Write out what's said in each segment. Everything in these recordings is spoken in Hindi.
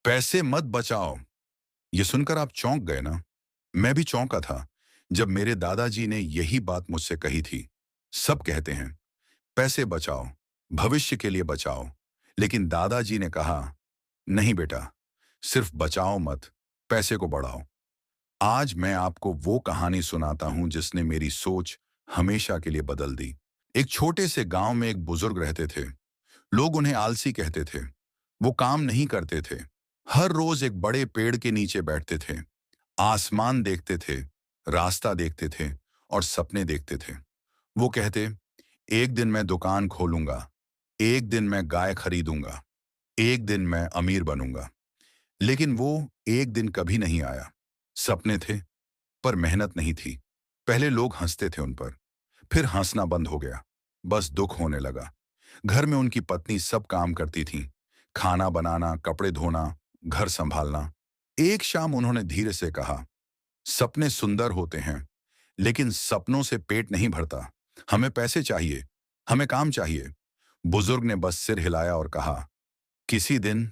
पैसे मत बचाओ। ये सुनकर आप चौंक गए ना? मैं भी चौंका था जब मेरे दादाजी ने यही बात मुझसे कही थी। सब कहते हैं पैसे बचाओ, भविष्य के लिए बचाओ, लेकिन दादाजी ने कहा नहीं बेटा, सिर्फ बचाओ मत, पैसे को बढ़ाओ। आज मैं आपको वो कहानी सुनाता हूं जिसने मेरी सोच हमेशा के लिए बदल दी। एक छोटे से गांव में एक बुजुर्ग रहते थे। लोग उन्हें आलसी कहते थे। वो काम नहीं करते थे। हर रोज एक बड़े पेड़ के नीचे बैठते थे, आसमान देखते थे, रास्ता देखते थे और सपने देखते थे। वो कहते, एक दिन मैं दुकान खोलूंगा, एक दिन मैं गाय खरीदूंगा, एक दिन मैं अमीर बनूंगा। लेकिन वो एक दिन कभी नहीं आया। सपने थे पर मेहनत नहीं थी। पहले लोग हंसते थे उन पर, फिर हंसना बंद हो गया। बस दुख होने लगा। घर में उनकी पत्नी सब काम करती थी, खाना बनाना, कपड़े धोना, घर संभालना। एक शाम उन्होंने धीरे से कहा, सपने सुंदर होते हैं, लेकिन सपनों से पेट नहीं भरता। हमें पैसे चाहिए, हमें काम चाहिए। बुजुर्ग ने बस सिर हिलाया और कहा, किसी दिन,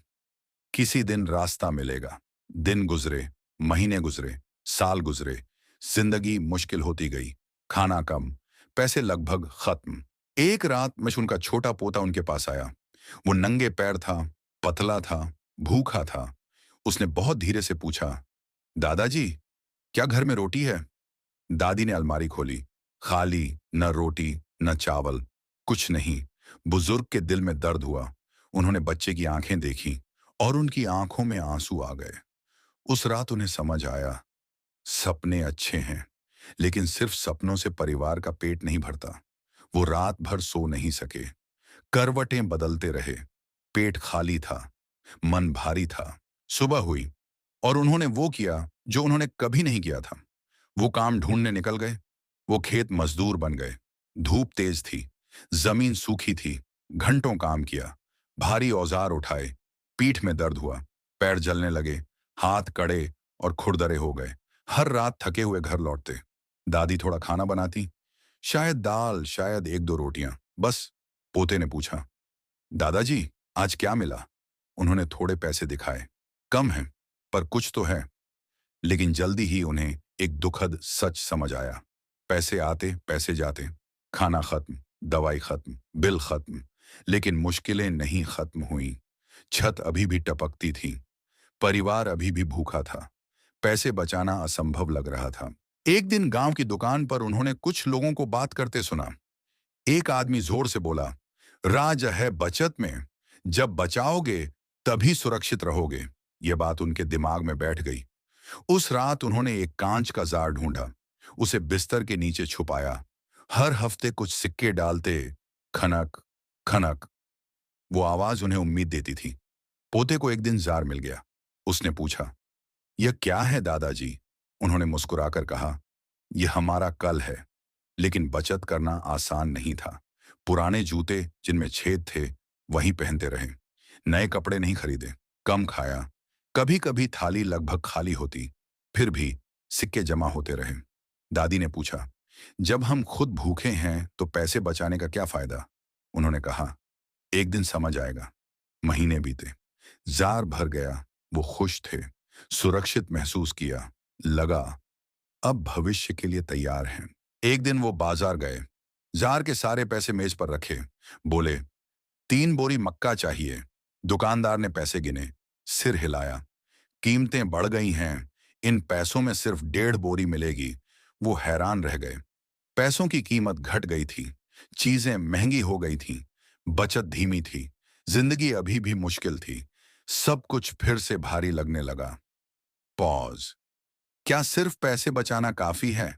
किसी दिन रास्ता मिलेगा। दिन गुजरे, महीने गुजरे, साल गुजरे, जिंदगी मुश्किल होती गई। खाना कम, पैसे लगभग खत्म। एक रात में उनका छोटा पोता उनके पास आया। वो नंगे पैर था, पतला था, भूखा था। उसने बहुत धीरे से पूछा, दादाजी, क्या घर में रोटी है? दादी ने अलमारी खोली। खाली, न रोटी, न चावल, कुछ नहीं। बुजुर्ग के दिल में दर्द हुआ। उन्होंने बच्चे की आंखें देखी और उनकी आंखों में आंसू आ गए। उस रात उन्हें समझ आया, सपने अच्छे हैं, लेकिन सिर्फ सपनों से परिवार का पेट नहीं भरता। वो रात भर सो नहीं सके, करवटें बदलते रहे। पेट खाली था, मन भारी था। सुबह हुई और उन्होंने वो किया जो उन्होंने कभी नहीं किया था। वो काम ढूंढने निकल गए। वो खेत मजदूर बन गए। धूप तेज थी, जमीन सूखी थी। घंटों काम किया, भारी औजार उठाए। पीठ में दर्द हुआ, पैर जलने लगे, हाथ कड़े और खुरदरे हो गए। हर रात थके हुए घर लौटते। दादी थोड़ा खाना बनाती, शायद दाल, शायद एक दो रोटियां, बस। पोते ने पूछा, दादाजी, आज क्या मिला? उन्होंने थोड़े पैसे दिखाए। कम है, पर कुछ तो है। लेकिन जल्दी ही उन्हें एक दुखद सच समझ आया। पैसे आते, पैसे जाते, खाना खत्म, दवाई खत्म, बिल खत्म, लेकिन मुश्किलें नहीं खत्म हुई। छत अभी भी टपकती थी, परिवार अभी भी भूखा था। पैसे बचाना असंभव लग रहा था। एक दिन गांव की दुकान पर उन्होंने कुछ लोगों को बात करते सुना। एक आदमी जोर से बोला, राज है बचत में, जब बचाओगे तभी सुरक्षित रहोगे। यह बात उनके दिमाग में बैठ गई। उस रात उन्होंने एक कांच का जार ढूंढा, उसे बिस्तर के नीचे छुपाया। हर हफ्ते कुछ सिक्के डालते, खनक खनक। वो आवाज उन्हें उम्मीद देती थी। पोते को एक दिन जार मिल गया। उसने पूछा, यह क्या है दादाजी? उन्होंने मुस्कुराकर कहा, यह हमारा कल है। लेकिन बचत करना आसान नहीं था। पुराने जूते जिनमें छेद थे वहीं पहनते रहे, नए कपड़े नहीं खरीदे, कम खाया, कभी कभी थाली लगभग खाली होती, फिर भी सिक्के जमा होते रहे। दादी ने पूछा, जब हम खुद भूखे हैं तो पैसे बचाने का क्या फायदा? उन्होंने कहा, एक दिन समझ आएगा। महीने बीते, जार भर गया। वो खुश थे, सुरक्षित महसूस किया। लगा अब भविष्य के लिए तैयार हैं। एक दिन वो बाजार गए, जार के सारे पैसे मेज पर रखे। बोले, 3 बोरी मक्का चाहिए। दुकानदार ने पैसे गिने, सिर हिलाया। कीमतें बढ़ गई हैं, इन पैसों में सिर्फ 1.5 बोरी मिलेगी। वो हैरान रह गए। पैसों की कीमत घट गई थी, चीजें महंगी हो गई थीं, बचत धीमी थी, जिंदगी अभी भी मुश्किल थी। सब कुछ फिर से भारी लगने लगा। पॉज। क्या सिर्फ पैसे बचाना काफी है?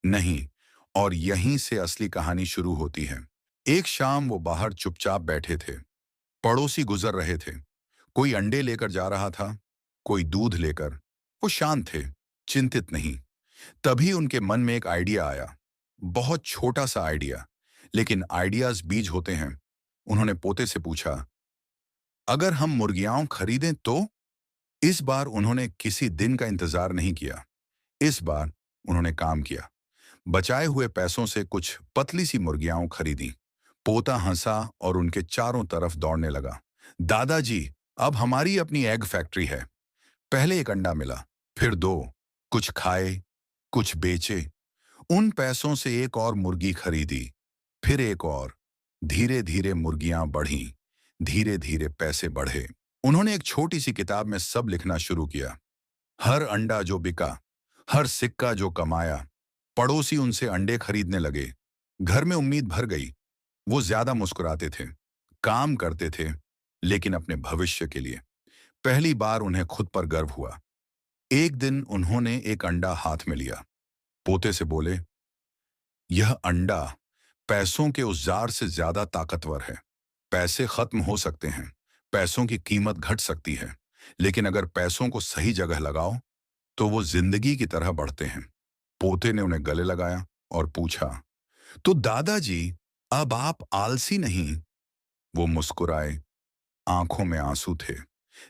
नहीं। और यहीं से असली कहानी शुरू होती है। एक शाम वो बाहर चुपचाप बैठे थे। पड़ोसी गुजर रहे थे। कोई अंडे लेकर जा रहा था, कोई दूध लेकर। वो शांत थे, चिंतित नहीं। तभी उनके मन में एक आइडिया आया। बहुत छोटा सा आइडिया, लेकिन आइडियाज बीज होते हैं। उन्होंने पोते से पूछा, अगर हम मुर्गियां खरीदें तो? इस बार उन्होंने किसी दिन का इंतजार नहीं किया। इस बार उन्होंने काम किया। बचाए हुए पैसों से कुछ पतली सी मुर्गियां खरीदी। पोता हंसा और उनके चारों तरफ दौड़ने लगा। दादाजी, अब हमारी अपनी एग फैक्ट्री है। पहले एक अंडा मिला, फिर दो, कुछ खाए, कुछ बेचे। उन पैसों से एक और मुर्गी खरीदी, फिर एक और। धीरे धीरे मुर्गियां बढ़ीं, धीरे धीरे पैसे बढ़े। उन्होंने एक छोटी सी किताब में सब लिखना शुरू किया। हर अंडा जो बिका, हर सिक्का जो कमाया। पड़ोसी उनसे अंडे खरीदने लगे। घर में उम्मीद भर गई। वो ज्यादा मुस्कुराते थे, काम करते थे, लेकिन अपने भविष्य के लिए। पहली बार उन्हें खुद पर गर्व हुआ। एक दिन उन्होंने एक अंडा हाथ में लिया। पोते से बोले, यह अंडा पैसों के उस जार से ज्यादा ताकतवर है। पैसे खत्म हो सकते हैं, पैसों की कीमत घट सकती है, लेकिन अगर पैसों को सही जगह लगाओ तो वो जिंदगी की तरह बढ़ते हैं। पोते ने उन्हें गले लगाया और पूछा, तो दादाजी, अब आप आलसी नहीं? वो मुस्कुराए, आंखों में आंसू थे।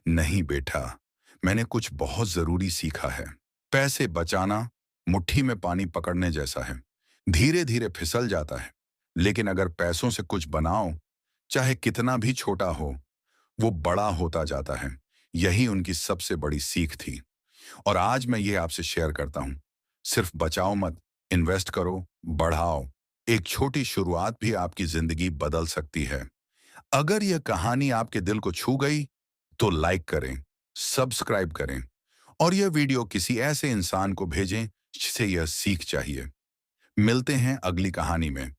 नहीं बेटा, मैंने कुछ बहुत जरूरी सीखा है। पैसे बचाना मुट्ठी में पानी पकड़ने जैसा है। धीरे धीरे फिसल जाता है, लेकिन अगर पैसों से कुछ बनाओ, चाहे कितना भी छोटा हो, वो बड़ा होता जाता है। यही उनकी सबसे बड़ी सीख थी। और आज मैं ये आपसे शेयर करता हूं। सिर्फ बचाओ मत, इन्वेस्ट करो, बढ़ाओ। एक छोटी शुरुआत भी आपकी जिंदगी बदल सकती है। अगर यह कहानी आपके दिल को छू गई, तो लाइक करें, सब्सक्राइब करें और यह वीडियो किसी ऐसे इंसान को भेजें जिसे यह सीख चाहिए। मिलते हैं अगली कहानी में।